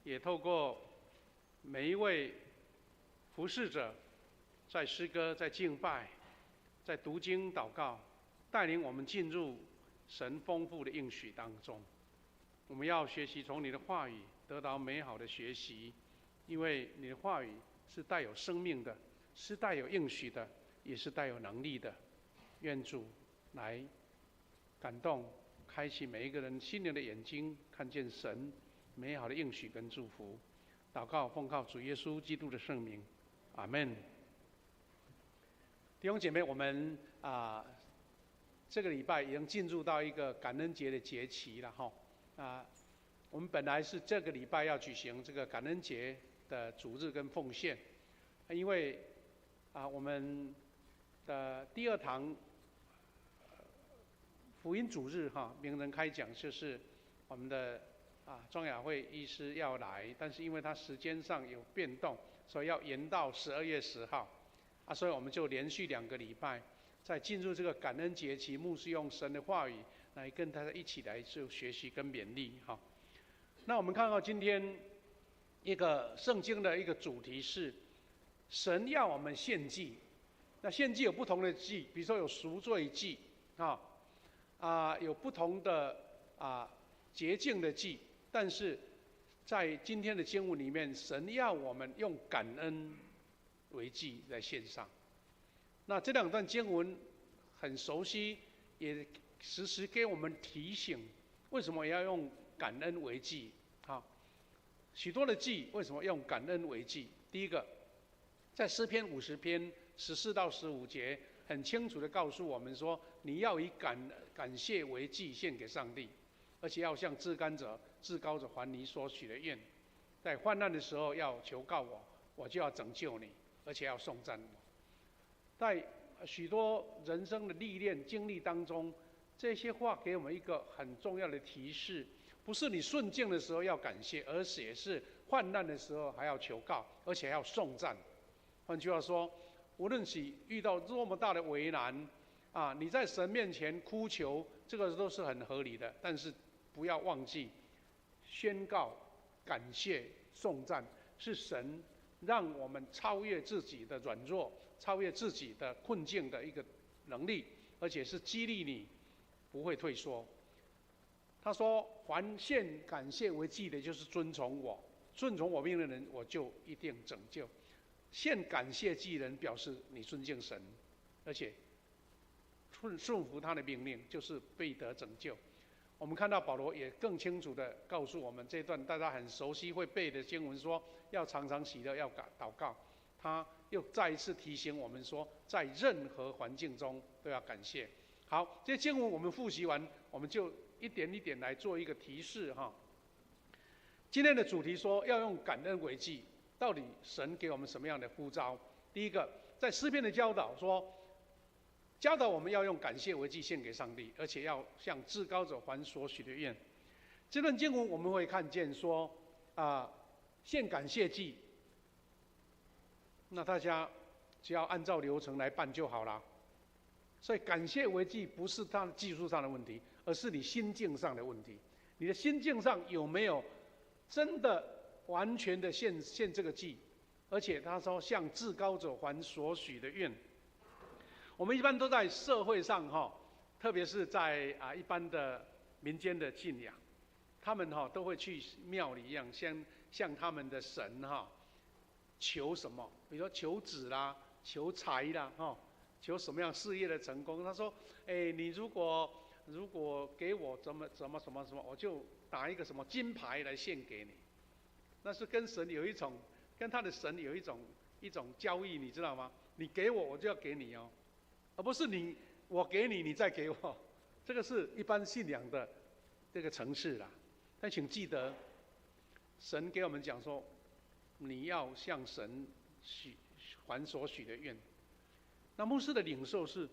也透过每一位服侍者，在诗歌、在敬拜、在读经祷告，带领我们进入神丰富的应许当中。我们要学习从你的话语得到美好的学习，因为你的话语是带有生命的，是带有应许的，也是带有能力的。愿主来感动，开启每一个人心灵的眼睛，看见神美好的应许跟祝福。祷告奉靠主耶稣基督的圣名，阿们。弟兄姐妹，我们这个礼拜已经进入到一个感恩节的节期了哈。我们本来是这个礼拜要举行这个感恩节的主日跟奉献，因为我们的第二堂福音主日名人开讲就是我们的庄雅慧医师要来，但是因为他时间上有变动，所以要延到12月10号所以我们就连续2个礼拜，在进入这个感恩节期，牧师用神的话语来跟大家一起来就学习跟勉励哈。那我们看到今天一个圣经的一个主题是神要我们献祭。那献祭有不同的祭，比如说有赎罪祭有不同的洁净的祭，但是在今天的经文里面，神要我们用感恩为祭来献上。那这2段经文很熟悉，也时时给我们提醒，为什么也要用感恩为祭？许多的祭为什么用感恩为祭？第一个，在诗篇50篇14到15节，很清楚地告诉我们说，你要以感谢为祭献给上帝，而且要向至高者还你所许的愿。在患难的时候要求告我，我就要拯救你，而且要颂赞我。在许多人生的历练经历当中，这些话给我们一个很重要的提示，不是你顺境的时候要感谢，而且是患难的时候还要求告，而且要颂赞。换句话说，无论是遇到多么大的为难你在神面前哭求，这个都是很合理的，但是不要忘记宣告、感谢、颂赞，是神让我们超越自己的软弱，超越自己的困境的一个能力，而且是激励你不会退缩。他说，凡献感谢为祭的，就是遵从我命令的人，我就一定拯救。献感谢祭的人表示你尊敬神，而且顺服他的命令，就是必得拯救。我们看到保罗也更清楚地告诉我们，这段大家很熟悉会背的经文说，要常常喜乐，要祷告。他又再一次提醒我们说，在任何环境中都要感谢。好，这些经文我们复习完，我们就一点一点来做一个提示哈。今天的主题说要用感恩为祭，到底神给我们什么样的呼召？第一个，在诗篇的教导说，教导我们要用感谢为祭献给上帝，而且要向至高者还所许的愿。这段经文我们会看见说献感谢祭，那大家只要按照流程来办就好了。所以感谢为祭不是它技术上的问题，而是你心境上的问题。你的心境上有没有真的完全的献这个祭？而且他说向至高者还所许的愿。我们一般都在社会上特别是在一般的民间的信仰，他们都会去庙里一样，向他们的神求什么？比如说求子啦，求财啦求什么样事业的成功？他说：“你如果给我怎么，我就打一个什么金牌来献给你。”那是跟神有一种，跟他的神有一种交易，你知道吗？你给我，我就要给你而不是我给你，你再给我。这个是一般信仰的这个层次啦。但请记得，神给我们讲说，你要向神还所许的愿。那牧师的领受是，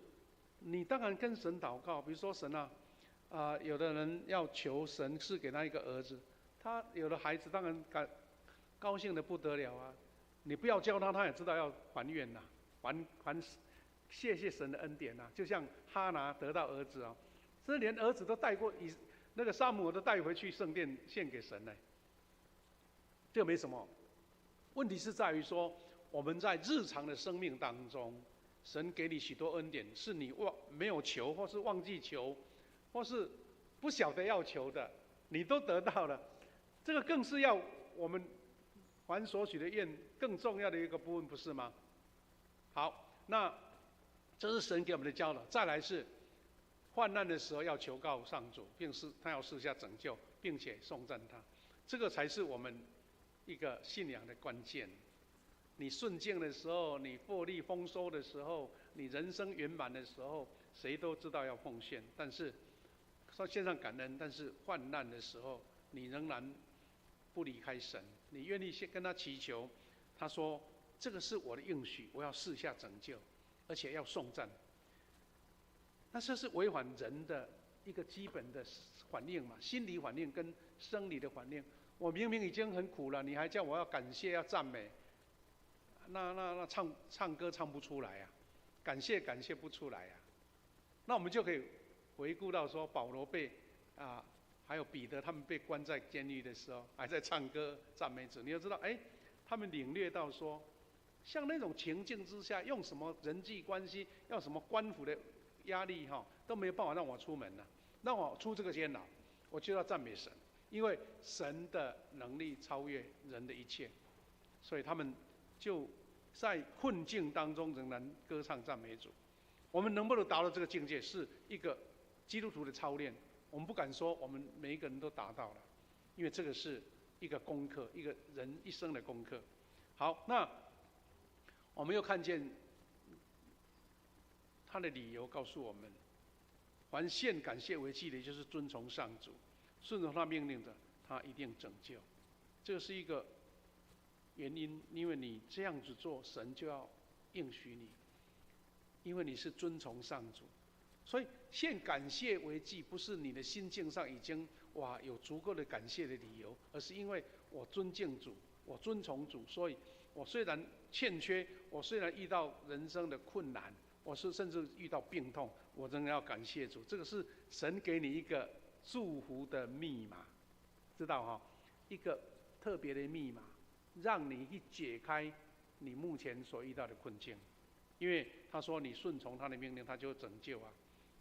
你当然跟神祷告，比如说神有的人要求神赐给他一个儿子，他有的孩子当然高兴得不得了啊。你不要教他，他也知道要还愿呐，还谢谢神的恩典呐。就像哈拿得到儿子这连儿子都带过，那个撒母耳都带回去圣殿献给神呢。这个没什么。问题是在于说，我们在日常的生命当中，神给你许多恩典，是你没有求，或是忘记求，或是不晓得要求的，你都得到了。这个更是要我们还所许的愿更重要的一个部分，不是吗？好，那这是神给我们的教导。再来是患难的时候要求告上主，他要赐下拯救，并且颂赞他，这个才是我们一个信仰的关键。你顺境的时候，你获利丰收的时候，你人生圆满的时候，谁都知道要奉献，但是说献上感恩。但是患难的时候，你仍然不离开神，你愿意先跟他祈求。他说：“这个是我的应许，我要赐下拯救，而且要颂赞。”那这是违反人的一个基本的反应嘛，心理反应跟生理的反应。我明明已经很苦了，你还叫我要感谢、要赞美，那唱歌唱不出来啊，感谢不出来啊。那我们就可以回顾到说，保罗还有彼得他们被关在监狱的时候，还在唱歌赞美主。你要知道，他们领略到说，像那种情境之下，用什么人际关系，要什么官府的压力都没有办法让我出门了，让我出这个监牢，我就要赞美神，因为神的能力超越人的一切，所以他们就在困境当中仍然歌唱赞美主。我们能不能达到这个境界，是一个基督徒的操练。我们不敢说我们每一个人都达到了，因为这个是一个功课，一个人一生的功课。好，那我们又看见他的理由告诉我们，凡献感谢为祭的，就是遵从上主，顺从他命令的，他一定拯救。这是一个原因，因为你这样子做，神就要应许你，因为你是遵从上主。所以献感谢为祭，不是你的心境上已经有足够的感谢的理由，而是因为我尊敬主，我遵从主，所以我虽然欠缺，我虽然遇到人生的困难，我甚至遇到病痛，我仍然要感谢主。这个是神给你一个祝福的密码，知道一个特别的密码，让你去解开你目前所遇到的困境。因为他说你顺从他的命令，他就拯救啊。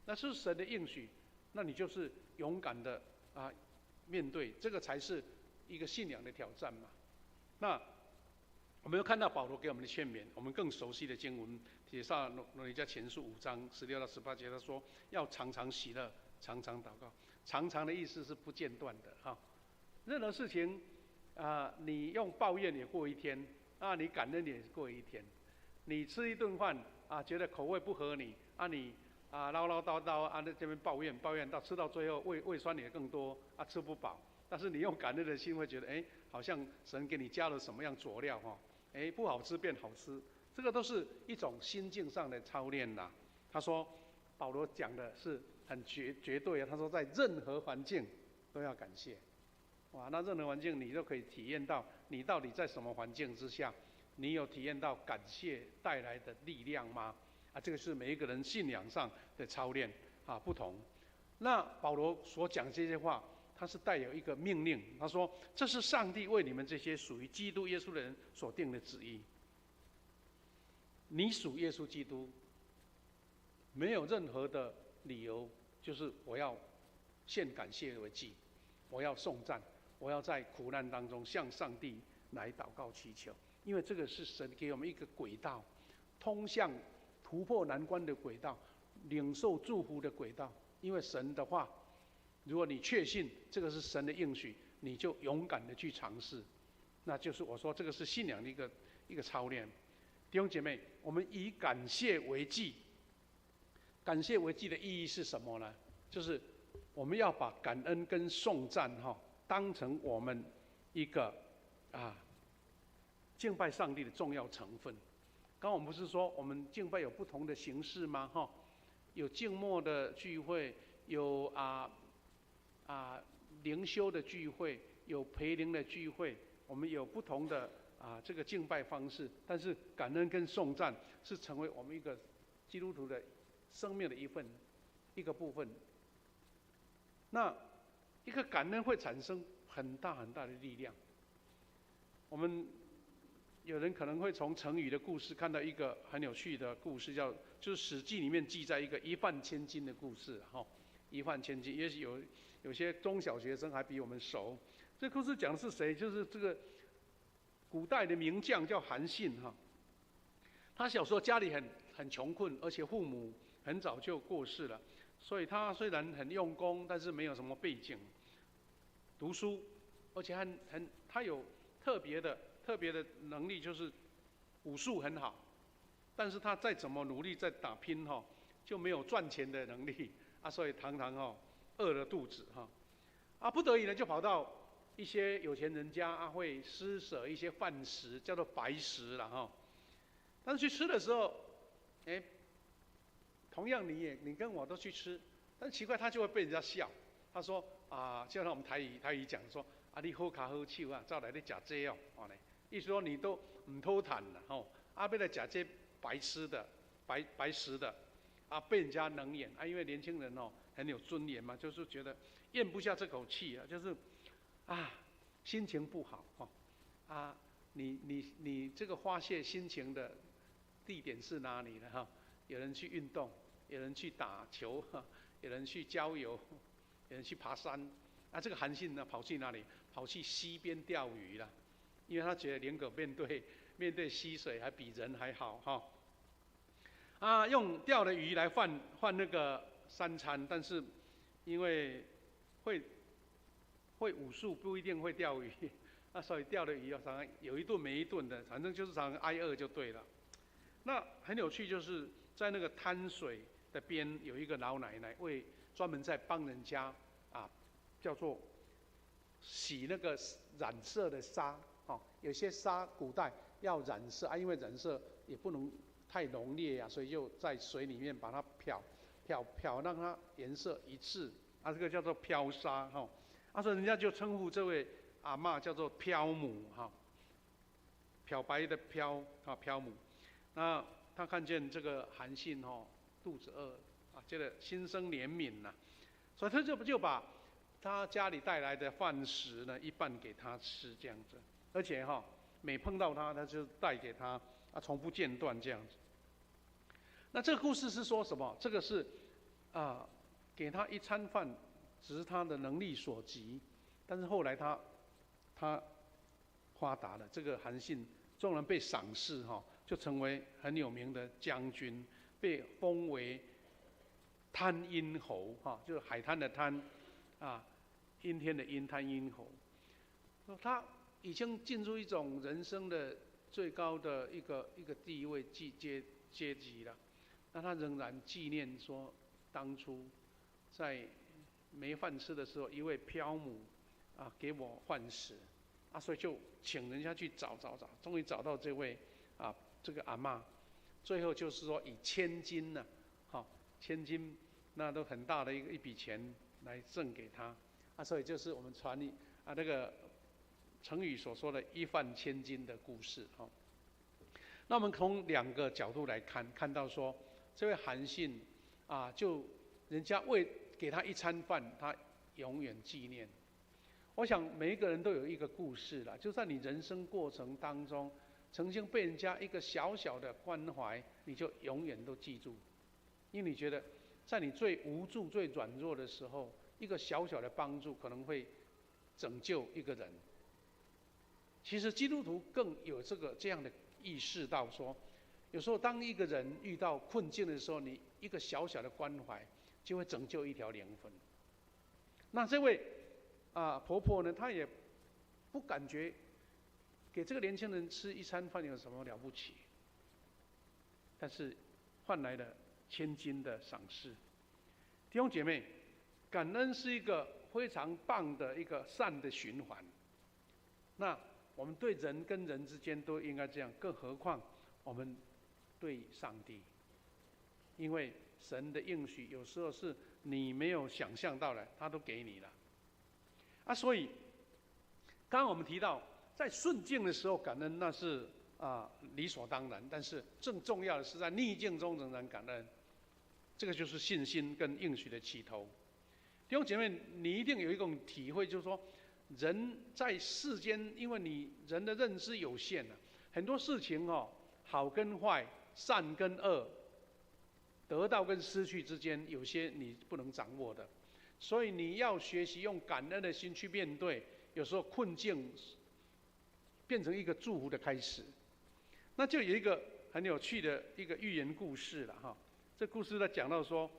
那是神的应许，那你就是勇敢的面对，这个才是一个信仰的挑战嘛。那我们又看到保罗给我们的劝勉，我们更熟悉的经文，帖撒罗尼迦前书5章16到18节，他说要常常喜乐，常常祷告。常常的意思是不间断的任何事情你用抱怨也过一天你感恩也过一天。你吃一顿饭觉得口味不合你你唠唠叨叨在这边抱怨到吃到最后胃酸也更多吃不饱。但是你用感恩的心会觉得好像神给你加了什么样佐料不好吃变好吃。这个都是一种心境上的操练啦。他说保罗讲的是很绝对他说在任何环境都要感谢。那任何环境你都可以体验到，你到底在什么环境之下，你有体验到感谢带来的力量吗？这个是每一个人信仰上的操练不同。那保罗所讲这些话，他是带有一个命令，他说这是上帝为你们这些属于基督耶稣的人所定的旨意。你属耶稣基督，没有任何的理由，就是我要献感谢为祭，我要颂赞，我要在苦难当中向上帝来祷告祈求。因为这个是神给我们一个轨道，通向突破难关的轨道，领受祝福的轨道。因为神的话，如果你确信这个是神的应许，你就勇敢的去尝试。那就是我说这个是信仰的一个操练。弟兄姐妹，我们以感谢为祭。感谢为祭的意义是什么呢？就是我们要把感恩跟颂赞当成我们一个敬拜上帝的重要成分。刚刚我们不是说我们敬拜有不同的形式吗？有静默的聚会，有灵修的聚会，有培灵的聚会，我们有不同的这个敬拜方式。但是感恩跟颂赞是成为我们一个基督徒的生命的一个部分。那一个感恩会产生很大很大的力量。我们有人可能会从成语的故事看到一个很有趣的故事，就是《史记》里面记载一个一饭千金的故事，一饭千金，也许有些中小学生还比我们熟。这故事讲的是谁？就是这个古代的名将叫韩信他小时候家里很穷困，而且父母很早就过世了，所以他虽然很用功，但是没有什么背景，读书，而且他有特别的能力，就是武术很好，但是他再怎么努力在打拼就没有赚钱的能力所以常常饿了肚子不得已呢就跑到一些有钱人家会施舍一些饭食，叫做白食了但是去吃的时候，同样你跟我都去吃，但是奇怪他就会被人家笑。他说就像我们台语讲说你好卡好手照来你吃这意思说你都唔偷谈了要来吃这白吃的白食的被人家冷眼因为年轻人很有尊严嘛，就是觉得咽不下这口气就是心情不好你这个发泄心情的地点是哪里呢有人去运动，有人去打球有人去郊游，有人去爬山这个韩信呢跑去哪里？跑去溪边钓鱼了，因为他觉得连狗面对溪水还比人还好用钓的鱼来换那个3餐，但是因为会武术不一定会钓鱼所以钓的鱼常常有一顿没一顿的，反正就是常常挨饿就对了。那很有趣，就是在那个滩水的边有一个老奶奶，专门在帮人家叫做洗那个染色的纱有些纱古代要染色因为染色也不能太浓烈所以就在水里面把它漂让它颜色一致这个叫做漂纱所以人家就称呼这位阿嬷叫做漂母漂白的漂漂母。那他看见这个韩信肚子饿觉得心生怜悯所以他就把他家里带来的饭食呢一半给他吃这样子，而且每碰到他就带给他从不间断这样子。那这个故事是说什么？这个是给他一餐饭，只是他的能力所及，但是后来他发达了，这个韩信纵然被赏识就成为很有名的将军，被封为滩阴侯就是海滩的滩阴天的阴，滩阴侯。他已经进入一种人生的最高的一个地位阶级了。那他仍然纪念说，当初在没饭吃的时候，一位漂母给我饭食所以就请人家去找，终于找到这位这个阿嬷，最后就是说以1000金1000金那都很大的一笔钱来赠给他所以就是我们传那个成语所说的一饭千金的故事那我们从2个角度来看到说，这位韩信就人家给他一餐饭，他永远纪念。我想每一个人都有一个故事啦，就在你人生过程当中，曾经被人家一个小小的关怀，你就永远都记住，因为你觉得在你最无助、最软弱的时候，一个小小的帮助可能会拯救一个人。其实基督徒更有这样的意识到说，有时候当一个人遇到困境的时候，你一个小小的关怀就会拯救一条灵魂。那这位婆婆呢，她也不感觉给这个年轻人吃一餐饭有什么了不起，但是换来了1000金的赏识。弟兄姐妹，感恩是一个非常棒的一个善的循环。那我们对人跟人之间都应该这样，更何况我们对上帝，因为神的应许有时候是你没有想象到的，他都给你了所以刚刚我们提到，在顺境的时候感恩，那是理所当然，但是更重要的是在逆境中仍然感恩，这个就是信心跟应许的起头。弟兄姐妹，你一定有一种体会，就是说人在世间，因为你人的认知有限啊，很多事情好跟坏、善跟恶、得到跟失去之间，有些你不能掌握的，所以你要学习用感恩的心去面对。有时候困境变成一个祝福的开始。那就有一个很有趣的一个寓言故事了哈。这故事在讲到说，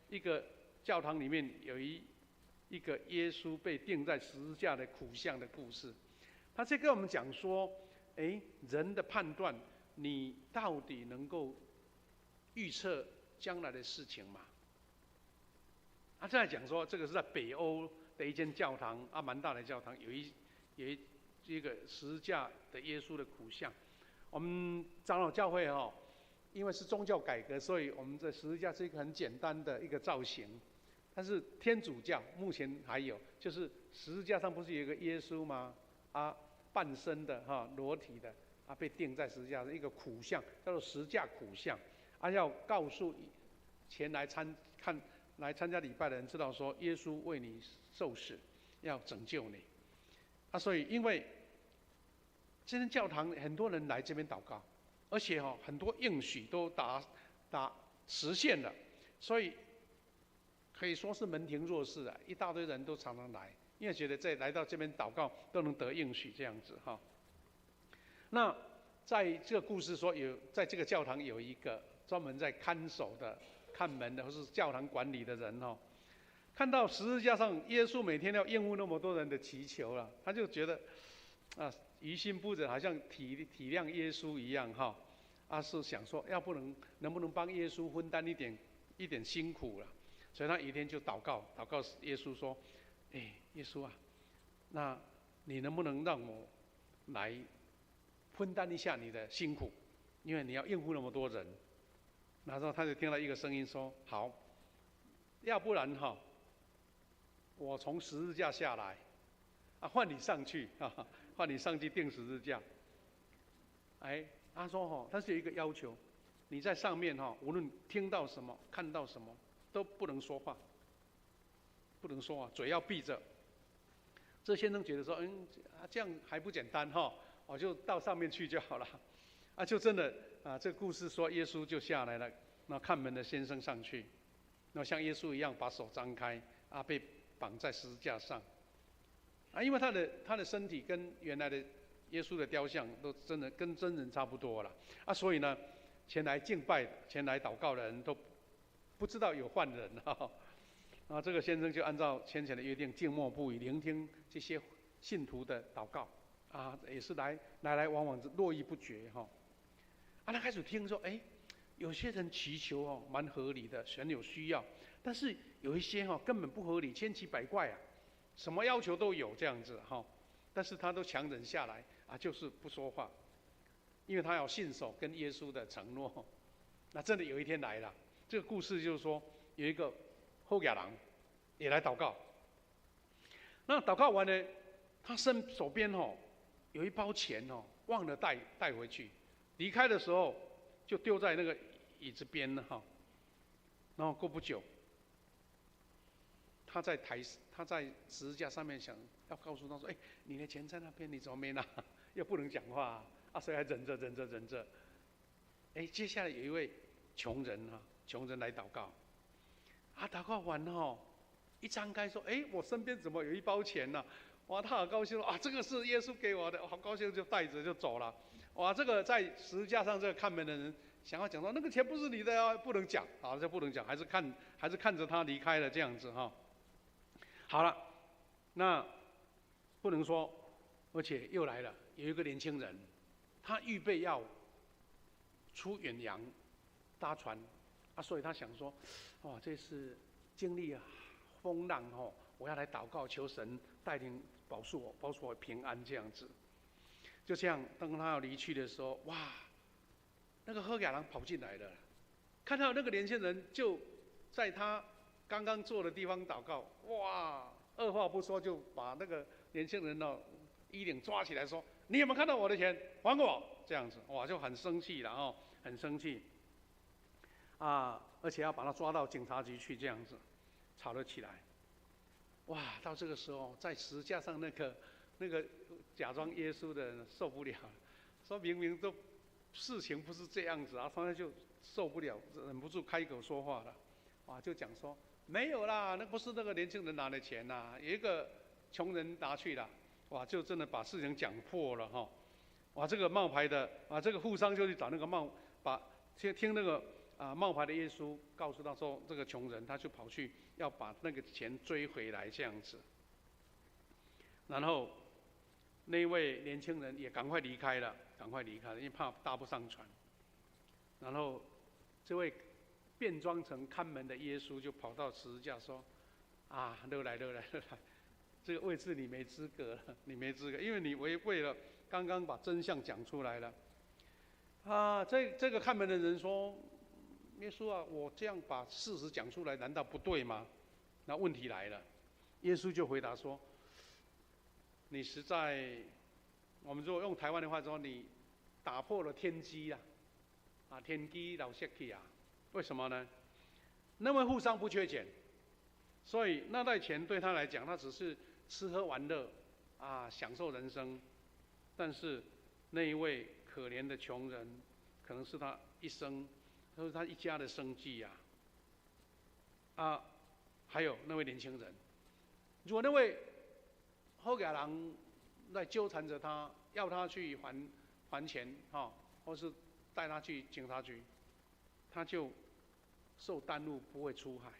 一个教堂里面有一个耶稣被钉在十字架的苦相的故事。他在跟我们讲说，人的判断，你到底能够预测将来的事情吗？他在讲说，这个是在北欧的一间教堂，蛮大的教堂，有一个十字架的耶稣的苦相。我们长老教会因为是宗教改革，所以我们的十字架是一个很简单的一个造型。但是天主教目前还有，就是十字架上不是有一个耶稣吗？半身的裸体的被钉在十字架上，一个苦相叫做十架苦相。要告诉前来参加礼拜的人知道说，耶稣为你受死，要拯救你。所以因为这间教堂很多人来这边祷告，而且很多应许都实现了，所以可以说是门庭若市啊，一大堆人都常常来，因为觉得来到这边祷告都能得应许这样子哈。那在这个故事说在这个教堂有一个专门在看守的、看门的，或是教堂管理的人看到十字架上耶稣每天要应付那么多人的祈求了，他就觉得于心不忍，好像体谅耶稣一样是想说能不能帮耶稣分担一点辛苦了。所以他有一天就祷告耶稣说：“耶稣啊，那你能不能让我来分担一下你的辛苦？因为你要应付那么多人。”然后他就听到一个声音说：“好，要不然我从十字架下来，换你上去换你上去钉十字架。”他说他是有一个要求，你在上面无论听到什么、看到什么，都不能说话，嘴要闭着。这先生觉得说，这样还不简单我就到上面去就好了。就真的这个故事说，耶稣就下来了，那看门的先生上去，那像耶稣一样把手张开，被绑在十字架上。因为他的身体跟原来的耶稣的雕像都真的跟真人差不多了所以呢，前来敬拜、前来祷告的人都不知道有犯人这个先生就按照先前的约定，静默不语，聆听这些信徒的祷告也是来往往络绎不绝他开始听说，有些人祈求蛮合理的，很有需要，但是有一些根本不合理，千奇百怪什么要求都有这样子但是他都强忍下来就是不说话，因为他要信守跟耶稣的承诺。那真的有一天来了，这个故事就是说，有一个后亚郎也来祷告。那祷告完呢，他手边有一包钱忘了带回去，离开的时候就丢在那个椅子边了然后过不久，他在十字架上面想要告诉他说：“你的钱在那边，你怎么没拿？”又不能讲话所以还忍着。接下来有一位穷人来祷告，祷告完一张开说：“我身边怎么有一包钱呢？”哇，他好高兴这个是耶稣给我的，好高兴就带着就走了。哇，这个在十字架上这个看门的人想要讲说那个钱不是你的不能讲，这不能讲，还是看着他离开了这样子好了，那不能说，而且又来了，有一个年轻人，他预备要出远洋搭船所以他想说，这次经历风浪我要来祷告，求神带领保守我平安这样子。就这样，当他要离去的时候，哇，那个赫亚郎跑进来了，看到那个年轻人就在他刚刚坐的地方祷告，哇，二话不说就把那个年轻人衣领抓起来说：“你有没有看到我的钱？还给我！”这样子，哇，就很生气了很生气而且要把他抓到警察局去，这样子吵了起来。哇，到这个时候，在十字架上那个那个假装耶稣的人受不了了，说明明都事情不是这样子啊，他就受不了，忍不住开口说话了，啊，就讲说没有啦，那不是那个年轻人拿的钱呐，有一个穷人拿去了，哇，就真的把事情讲破了哈，哇，这个冒牌的啊，这个富商就去找那个听那个冒牌的耶稣告诉他说，这个穷人他就跑去要把那个钱追回来这样子，然后那位年轻人也赶快离开了，因为怕搭不上船。然后这位变装成看门的耶稣就跑到十字架说：“啊，乐来，这个位置你没资格了，因为你违背了刚刚把真相讲出来了。”啊，这个看门的人说：“耶稣啊，我这样把事实讲出来，难道不对吗？”那问题来了，耶稣就回答说：“你实在，我们如果用台湾的话说，你打破了天机啦，天机老泄气啊！为什么呢？那位富商不缺钱，所以那袋钱对他来讲，他只是吃喝玩乐，享受人生。但是那一位可怜的穷人，可能是他一生，都是他一家的生计呀。还有那位年轻人，如果那位后家人来纠缠着他，要他去还钱，或是带他去警察局，他就受耽误，不会出海，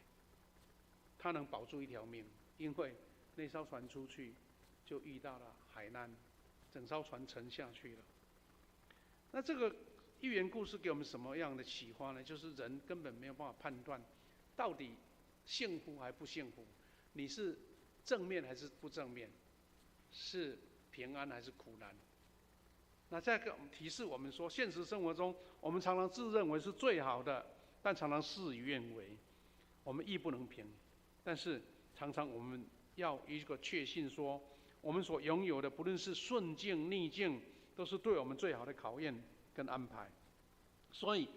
他能保住一条命，因为那艘船出去就遇到了海难，整艘船沉下去了。那这个寓言故事给我们什么样的启发呢？就是人根本没有办法判断，到底幸福还不幸福，你是正面还是不正面，是平安还是苦难。那这个提示我们说，现实生活中我们常常自认为是最好的，但常常事与愿违，我们义不容平。但是常常我们要一个确信说，我们所拥有的，不论是顺境逆境，都是对我们最好的考验跟安排。所以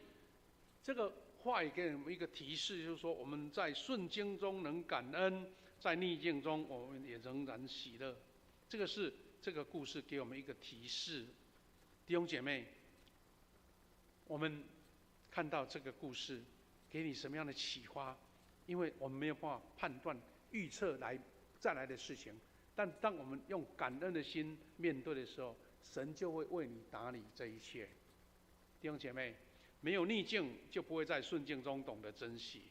这个话也给我们一个提示，就是说我们在顺境中能感恩，在逆境中我们也仍然喜乐。这个是这个故事给我们一个提示。弟兄姐妹，我们看到这个故事给你什么样的启发？因为我们没有办法判断预测再来的事情，但当我们用感恩的心面对的时候，神就会为你打理这一切。弟兄姐妹，没有逆境就不会在顺境中懂得珍惜，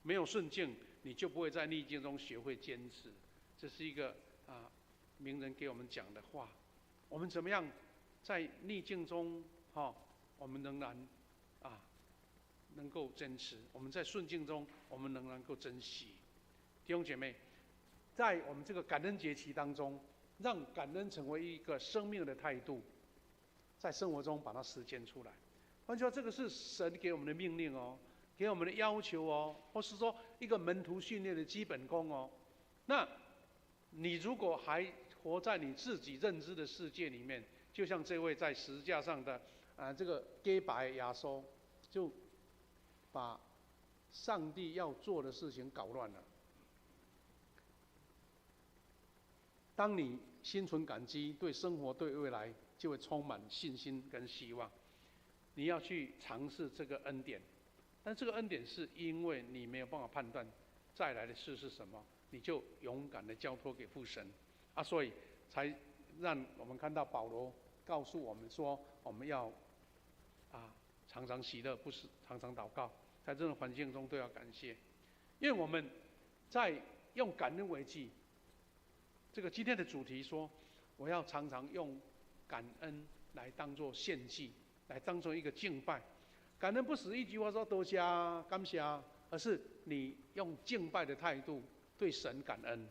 没有顺境你就不会在逆境中学会坚持。这是一个名人给我们讲的话。我们怎么样在逆境中我们仍然能够坚持；我们在顺境中我们仍然能够珍惜。弟兄姐妹，在我们这个感恩节期当中，让感恩成为一个生命的态度，在生活中把它实践出来。换句话说，这个是神给我们的命令哦，给我们的要求哦，或是说一个门徒训练的基本功哦。那你如果还活在你自己认知的世界里面，就像这位在十字架上的这个假白耶稣，就把上帝要做的事情搞乱了。当你心存感激，对生活、对未来就会充满信心跟希望。你要去尝试这个恩典，但这个恩典是因为你没有办法判断再来的事是什么，你就勇敢的交托给父神所以才让我们看到保罗告诉我们说，我们要常常喜乐，不是常常祷告，在这种环境中都要感谢，因为我们在用感恩为祭。这个今天的主题说，我要常常用感恩来当作献祭，来当作一个敬拜。感恩不是一句话说多谢感谢而是你用敬拜的态度对神感恩。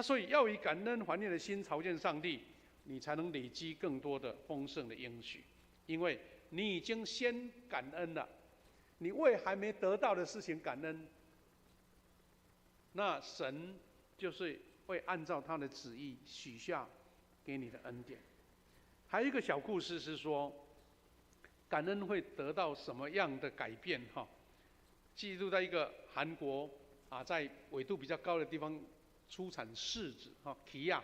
所以要以感恩怀念的心朝见上帝，你才能累积更多的丰盛的应许，因为你已经先感恩了，你为还没得到的事情感恩，那神就是会按照他的旨意许下给你的恩典。还有一个小故事是说，感恩会得到什么样的改变记录在一个韩国在纬度比较高的地方出产柿子奇亚，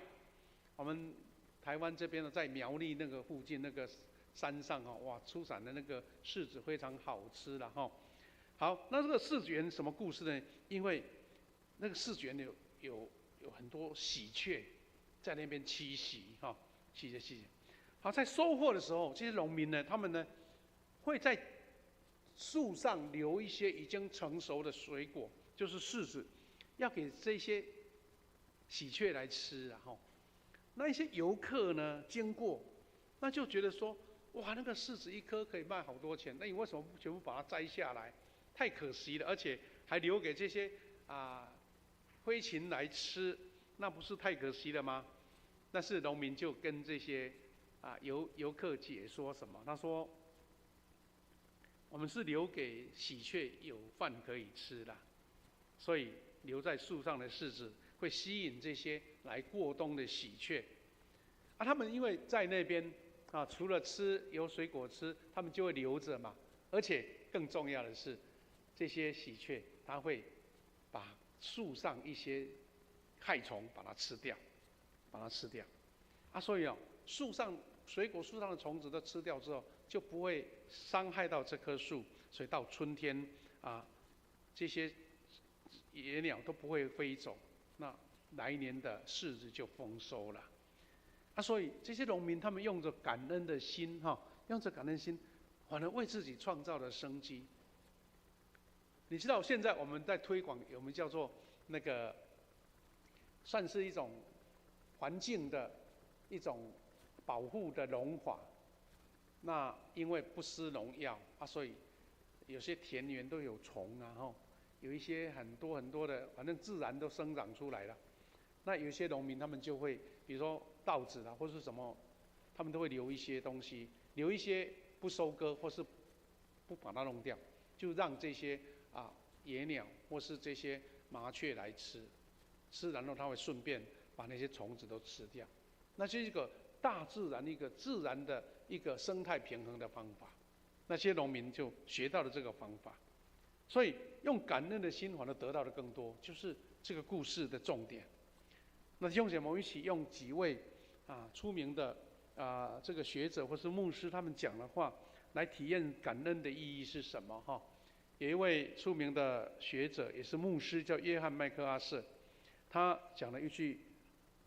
我们台湾这边呢，在苗栗那个附近那个山上哈，哇，出产的那个柿子非常好吃了哈。好，那这个柿子园什么故事呢？因为那个柿子园有很多喜鹊在那边栖息哈，栖息。好，在收获的时候，这些农民呢，他们呢会在树上留一些已经成熟的水果，就是柿子，要给这些喜鹊来吃啊哈。那一些游客呢经过，那就觉得说，哇，那个柿子一颗可以卖好多钱，那你为什么不全部把它摘下来？太可惜了，而且还留给这些飞禽来吃，那不是太可惜了吗？但是农民就跟这些游客解说什么？他说，我们是留给喜鹊有饭可以吃的，所以留在树上的柿子会吸引这些来过冬的喜鹊。他们因为在那边除了有水果吃，他们就会留着嘛。而且更重要的是，这些喜鹊它会把树上一些害虫把它吃掉，所以水果树上的虫子都吃掉之后，就不会伤害到这棵树，所以到春天这些野鸟都不会飞走，那来年的柿子就丰收了。所以这些农民他们用着感恩的心反而为自己创造了生机。你知道现在我们在推广，我们叫做那个，算是一种环境的一种保护的农法。那因为不施农药所以有些田园都有虫有一些很多的，反正自然都生长出来了。那有些农民他们就会，比如说稻子或是什么，他们都会留一些东西，留一些不收割或是不把它弄掉，就让这些野鸟或是这些麻雀来吃，然后它会顺便把那些虫子都吃掉。那是一个大自然自然的一个生态平衡的方法。那些农民就学到了这个方法，所以用感恩的心，反而得到的更多，就是这个故事的重点。那弟兄姐妹，我们一起用几位出名的这个学者或是牧师他们讲的话来体验感恩的意义是什么有一位出名的学者也是牧师叫约翰麦克阿瑟，他讲了一句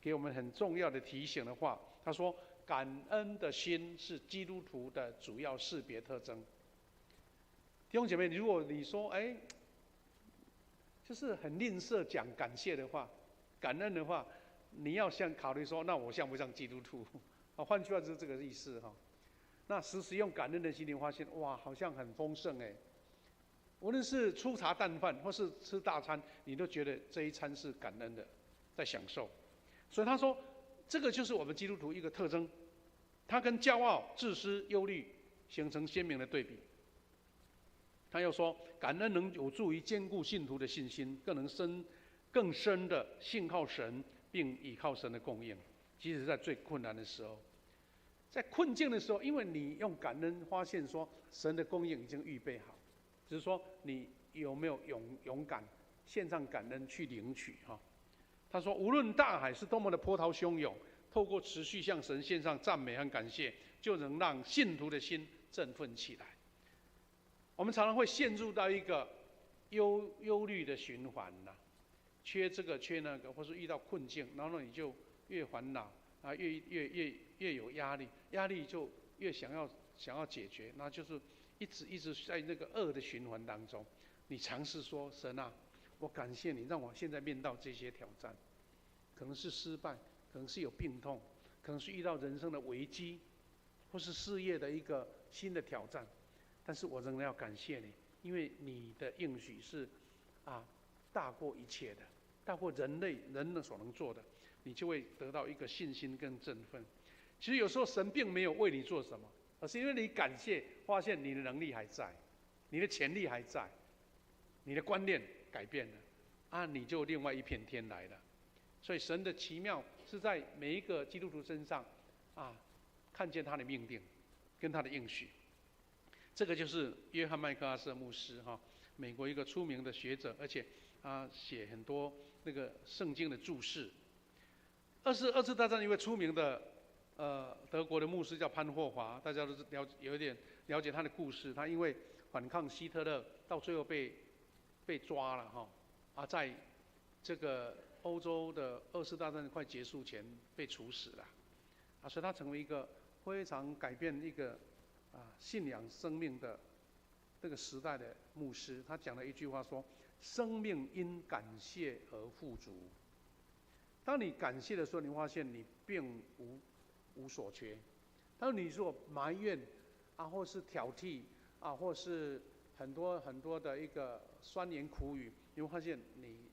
给我们很重要的提醒的话，他说，感恩的心是基督徒的主要识别特征。弟兄姐妹，如果你说就是很吝啬讲感谢的话，感恩的话，你要考虑说，那我像不像基督徒？换句话就是这个意思那时用感恩的心，你发现哇，好像很丰盛无论是粗茶淡饭或是吃大餐，你都觉得这一餐是感恩的，在享受。所以他说，这个就是我们基督徒一个特征，它跟骄傲、自私、忧虑形成鲜明的对比。他又说，感恩能有助于坚固信徒的信心，更深的信靠神，并倚靠神的供应，即使在最困难的时候，在困境的时候，因为你用感恩发现说神的供应已经预备好，只是说你有没有勇敢献上感恩去领取他说，无论大海是多么的波涛汹涌，透过持续向神献上赞美和感谢，就能让信徒的心振奋起来。我们常常会陷入到一个忧虑的循环缺这个缺那个，或是遇到困境，然后你就越烦恼越有压力就越想要解决，那就是一直在那个恶的循环当中。你尝试说，神我感谢你让我现在面到这些挑战，可能是失败，可能是有病痛，可能是遇到人生的危机，或是事业的一个新的挑战，但是我仍然要感谢你，因为你的应许是大过一切的，大过人所能做的，你就会得到一个信心跟振奋。其实有时候神并没有为你做什么，而是因为你感谢，发现你的能力还在，你的潜力还在，你的观念改变了你就另外一片天来了。所以神的奇妙是在每一个基督徒身上看见他的命定跟他的应许。这个就是约翰麦克阿瑟牧师美国一个出名的学者，而且他写很多那个圣经的注释。二次大战一位出名的德国的牧师叫潘霍华，大家都有一点了解他的故事。他因为反抗希特勒，到最后被抓了哈，在这个欧洲的二次大战快结束前被处死了，所以他成为一个非常改变一个信仰生命的这个时代的牧师。他讲了一句话说：生命因感谢而富足。当你感谢的时候，你发现你并无所缺。当你如果埋怨或是挑剔或是很多的一个酸言苦语，你会发现你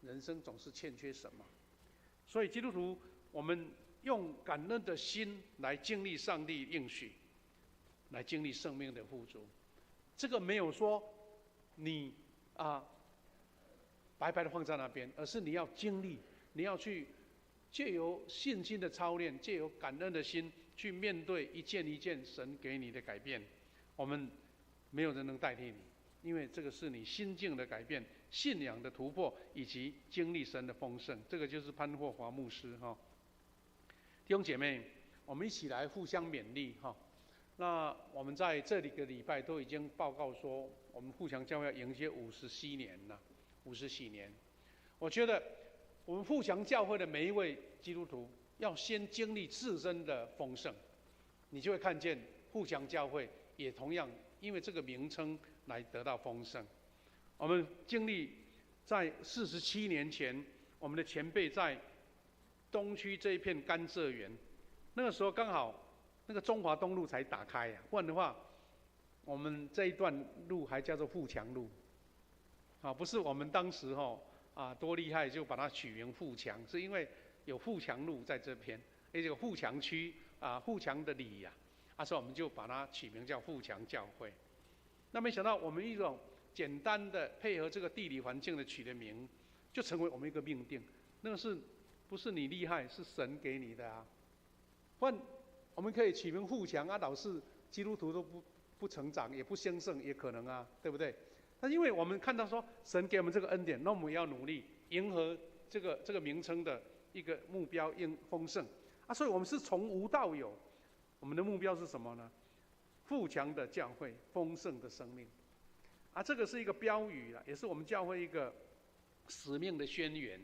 人生总是欠缺什么。所以基督徒，我们用感恩的心来经历上帝应许，来经历生命的富足。这个没有说你白白的放在那边，而是你要经历。你要去借由信心的操练，借由感恩的心去面对一件一件神给你的改变。我们没有人能代替你，因为这个是你心境的改变、信仰的突破，以及经历神的丰盛。这个就是潘霍华牧师哈。弟兄姐妹，我们一起来互相勉励哈。那我们在这里个礼拜都已经报告说，我们富强教会要迎接57年了，57年。我觉得我们富强教会的每一位基督徒，要先经历自身的丰盛，你就会看见富强教会也同样因为这个名称来得到丰盛。我们经历在47年前，我们的前辈在东区这一片甘蔗园，那个时候刚好那个中华东路才打开不然的话，我们这一段路还叫做富强路，不是我们当时多厉害就把它取名富强，是因为有富强路在这边，也有富强区富强的里所以我们就把它取名叫富强教会。那没想到我们一种简单的配合这个地理环境的取的名，就成为我们一个命定。那个是不是你厉害，是神给你的不然我们可以取名富强导致基督徒都不成长，也不兴盛，也可能对不对？但因为我们看到说神给我们这个恩典，那我们也要努力迎合这个名称的一个目标，丰盛所以我们是从无到有。我们的目标是什么呢？富强的教会，丰盛的生命这个是一个标语也是我们教会一个使命的宣言。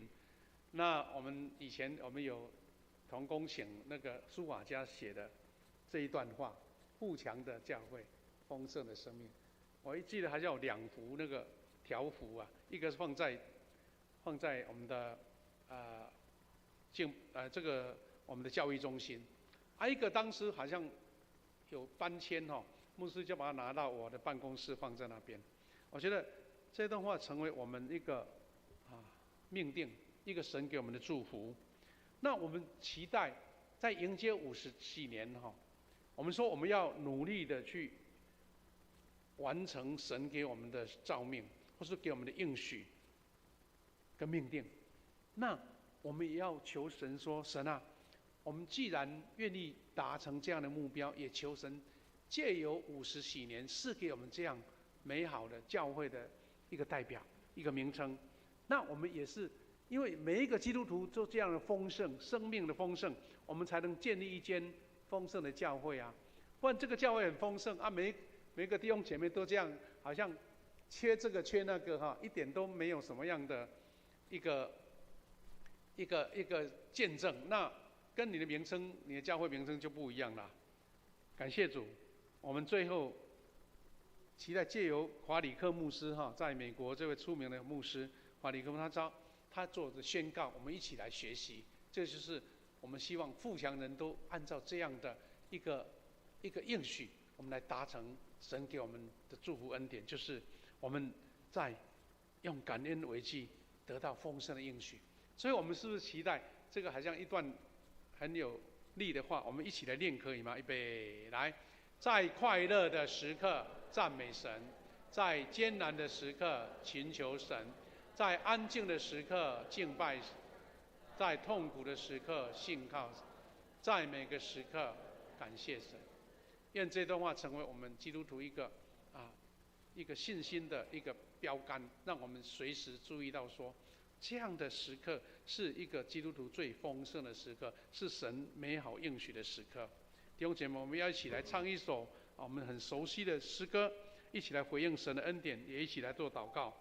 那以前我们有同工请那个书法家写的这一段话：富强的教会，丰盛的生命。我记得还有2幅那个条幅一个是放在我们的这个我们的教育中心，一个当时好像有搬迁牧师就把它拿到我的办公室放在那边。我觉得这段话成为我们一个命定，一个神给我们的祝福。那我们期待在迎接57年我们说我们要努力的去完成神给我们的召命，或是给我们的应许跟命定。那我们也要求神说：神我们既然愿意达成这样的目标，也求神借由50几年赐给我们这样美好的教会的一个代表，一个名称。那我们也是因为每一个基督徒都这样的丰盛，生命的丰盛，我们才能建立一间丰盛的教会不然这个教会很丰盛每个弟兄姐妹都这样，好像缺这个缺那个一点都没有什么样的一个见证，那跟你的名称、你的教会名称就不一样了。感谢主，我们最后期待借由华里克牧师在美国这位出名的牧师华里克，他做的宣告，我们一起来学习。这就是我们希望富强人都按照这样的一个应许，我们来达成神给我们的祝福恩典，就是我们在用感恩为祭得到丰盛的应许。所以我们是不是期待这个好像一段很有力的话，我们一起来念可以吗？预备来，在快乐的时刻赞美神，在艰难的时刻寻求神，在安静的时刻敬拜，在痛苦的时刻信靠，在每个时刻感谢神。愿这段话成为我们基督徒一个信心的一个标杆，让我们随时注意到说，这样的时刻是一个基督徒最丰盛的时刻，是神美好应许的时刻。弟兄姐妹，我们要一起来唱一首我们很熟悉的诗歌，一起来回应神的恩典，也一起来做祷告。